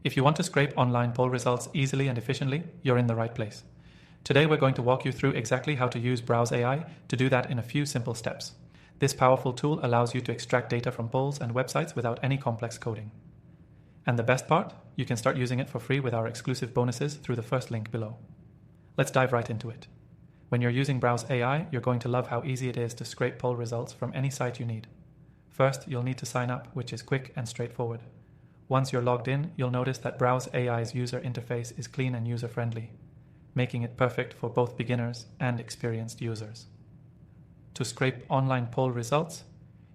If you want to scrape online poll results easily and efficiently, you're in the right place. Today we're going to walk you through exactly how to use Browse AI to do that in a few simple steps. This powerful tool allows you to extract data from polls and websites without any complex coding. And the best part, you can start using it for free with our exclusive bonuses through the first link below. Let's dive right into it. When you're using Browse AI, you're going to love how easy it is to scrape poll results from any site you need. First, you'll need to sign up, which is quick and straightforward. Once you're logged in, you'll notice that Browse AI's user interface is clean and user-friendly, making it perfect for both beginners and experienced users. To scrape online poll results,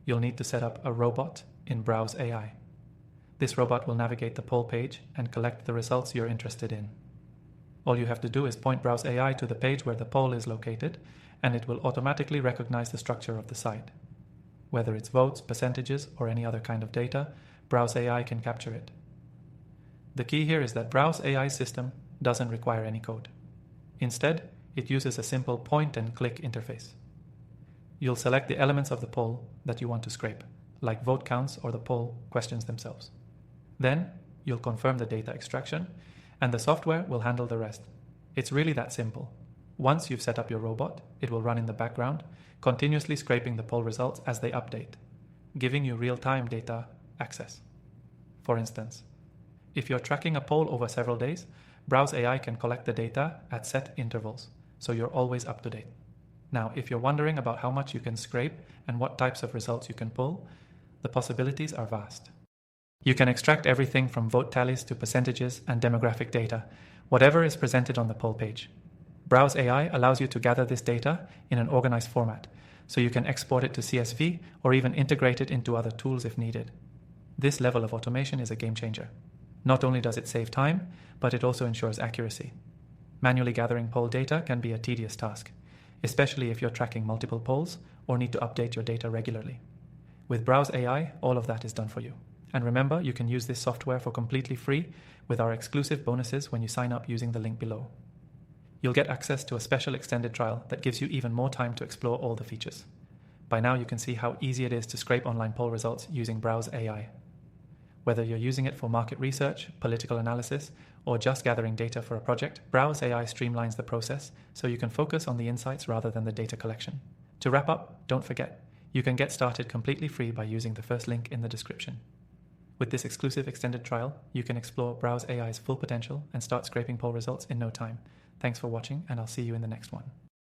you'll need to set up a robot in Browse AI. This robot will navigate the poll page and collect the results you're interested in. All you have to do is point Browse AI to the page where the poll is located, and it will automatically recognize the structure of the site. Whether it's votes, percentages, or any other kind of data, Browse AI can capture it. The key here is that Browse AI's system doesn't require any code. Instead, it uses a simple point-and-click interface. You'll select the elements of the poll that you want to scrape, like vote counts or the poll questions themselves. Then, you'll confirm the data extraction, and the software will handle the rest. It's really that simple. Once you've set up your robot, it will run in the background, continuously scraping the poll results as they update, giving you real-time data access. For instance, if you're tracking a poll over several days, Browse AI can collect the data at set intervals, so you're always up to date. Now, if you're wondering about how much you can scrape and what types of results you can pull, the possibilities are vast. You can extract everything from vote tallies to percentages and demographic data, whatever is presented on the poll page. Browse AI allows you to gather this data in an organized format, so you can export it to CSV or even integrate it into other tools if needed. This level of automation is a game changer. Not only does it save time, but it also ensures accuracy. Manually gathering poll data can be a tedious task, especially if you're tracking multiple polls or need to update your data regularly. With Browse AI, all of that is done for you. And remember, you can use this software for completely free with our exclusive bonuses when you sign up using the link below. You'll get access to a special extended trial that gives you even more time to explore all the features. By now, you can see how easy it is to scrape online poll results using Browse AI. Whether you're using it for market research, political analysis, or just gathering data for a project, Browse AI streamlines the process so you can focus on the insights rather than the data collection. To wrap up, don't forget, you can get started completely free by using the first link in the description. With this exclusive extended trial, you can explore Browse AI's full potential and start scraping poll results in no time. Thanks for watching, and I'll see you in the next one.